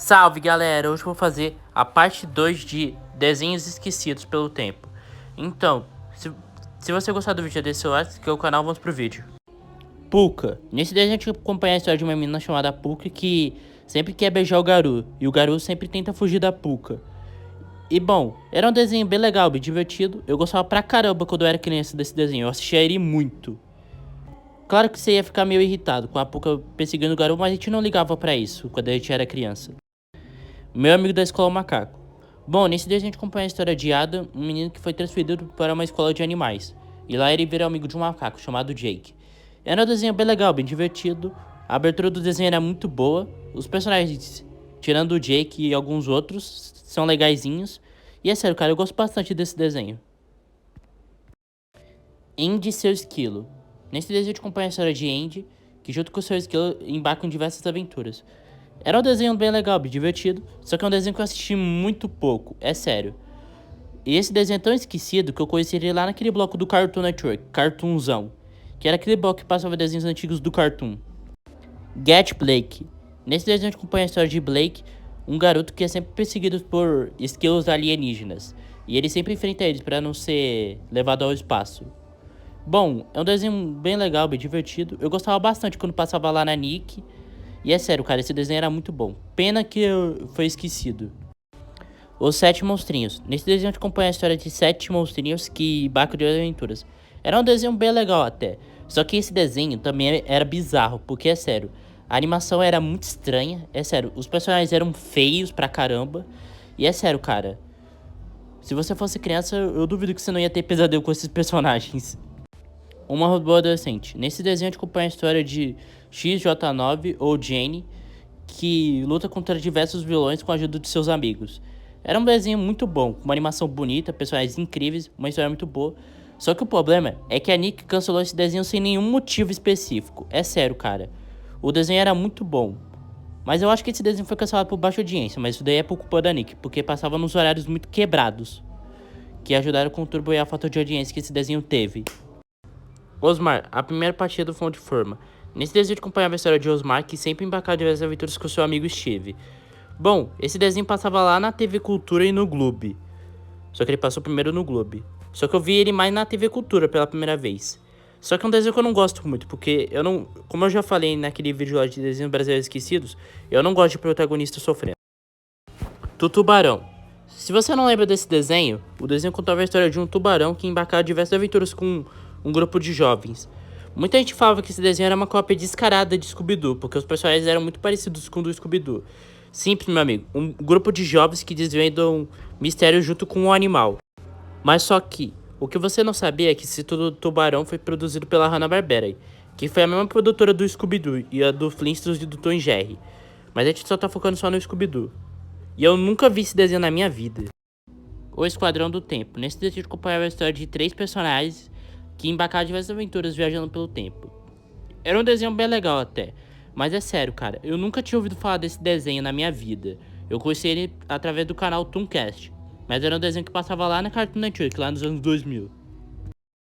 Salve galera, hoje eu vou fazer a parte 2 de desenhos esquecidos pelo tempo. Então, se você gostar do vídeo, deixa seu like, que é o canal, vamos pro vídeo. Pucca. Nesse desenho a gente acompanha a história de uma menina chamada Pucca que sempre quer beijar o Garu, e o Garu sempre tenta fugir da Pucca. E bom, era um desenho bem legal, bem divertido. Eu gostava pra caramba quando eu era criança desse desenho, eu assistia ele muito. Claro que você ia ficar meio irritado com a Pucca perseguindo o Garu, mas a gente não ligava pra isso quando a gente era criança. Meu amigo da escola macaco. Bom, nesse desenho a gente acompanha a história de Adam, um menino que foi transferido para uma escola de animais. E lá ele vira amigo de um macaco chamado Jake. Era um desenho bem legal, bem divertido. A abertura do desenho era muito boa. Os personagens, tirando o Jake e alguns outros, são legaizinhos. E é sério, cara, eu gosto bastante desse desenho. Andy e seu esquilo. Nesse desenho a gente acompanha a história de Andy, que junto com seu esquilo embarcam em diversas aventuras. Era um desenho bem legal, bem divertido, só que é um desenho que eu assisti muito pouco, é sério. E esse desenho é tão esquecido que eu conheci ele lá naquele bloco do Cartoon Network, Cartoonzão, que era aquele bloco que passava desenhos antigos do Cartoon. Get Blake. Nesse desenho a gente acompanha a história de Blake, um garoto que é sempre perseguido por esquilos alienígenas, e ele sempre enfrenta eles para não ser levado ao espaço. Bom, é um desenho bem legal, bem divertido, eu gostava bastante quando passava lá na Nick. E é sério, cara, esse desenho era muito bom. Pena que foi esquecido. Os Sete Monstrinhos. Nesse desenho a gente acompanha a história de 7 monstrinhos que embarcam de aventuras. Era um desenho bem legal até. Só que esse desenho também era bizarro, porque é sério. A animação era muito estranha, é sério. Os personagens eram feios pra caramba. E é sério, cara. Se você fosse criança, eu duvido que você não ia ter pesadelo com esses personagens. Uma robô adolescente. Nesse desenho a gente acompanha a história de XJ9 ou Jane, que luta contra diversos vilões com a ajuda de seus amigos. Era um desenho muito bom, com uma animação bonita, personagens incríveis, uma história muito boa. Só que o problema é que a Nick cancelou esse desenho sem nenhum motivo específico. É sério, cara. O desenho era muito bom. Mas eu acho que esse desenho foi cancelado por baixa audiência, mas isso daí é por culpa da Nick, porque passava nos horários muito quebrados, que ajudaram a contribuir a falta de audiência que esse desenho teve. Osmar, a primeira partida do Fão de Forma. Nesse desenho acompanhava a história de Osmar, que sempre embarcava diversas aventuras com seu amigo Steve. Bom, esse desenho passava lá na TV Cultura e no Globo. Só que ele passou primeiro no Globo. Só que eu vi ele mais na TV Cultura pela primeira vez. Só que é um desenho que eu não gosto muito, porque eu não... Como eu já falei naquele vídeo lá de desenhos brasileiros esquecidos, eu não gosto de protagonista sofrendo. Tubarão. Se você não lembra desse desenho, o desenho contava a história de um tubarão que embarcava diversas aventuras com um grupo de jovens. Muita gente falava que esse desenho era uma cópia descarada de Scooby-Doo, porque os personagens eram muito parecidos com o do Scooby-Doo. Simples, meu amigo, um grupo de jovens que desvendam mistério junto com um animal. Mas só que, o que você não sabia é que esse Tubarão foi produzido pela Hanna-Barbera, que foi a mesma produtora do Scooby-Doo e a do Flintstones e do Tom e Jerry. Mas a gente só tá focando só no Scooby-Doo. E eu nunca vi esse desenho na minha vida. O Esquadrão do Tempo. Nesse desenho a gente acompanhava a história de 3 personagens que embarcaram diversas aventuras viajando pelo tempo. Era um desenho bem legal até, mas é sério, cara, eu nunca tinha ouvido falar desse desenho na minha vida. Eu conheci ele através do canal Tooncast, mas era um desenho que passava lá na Cartoon Network, lá nos anos 2000.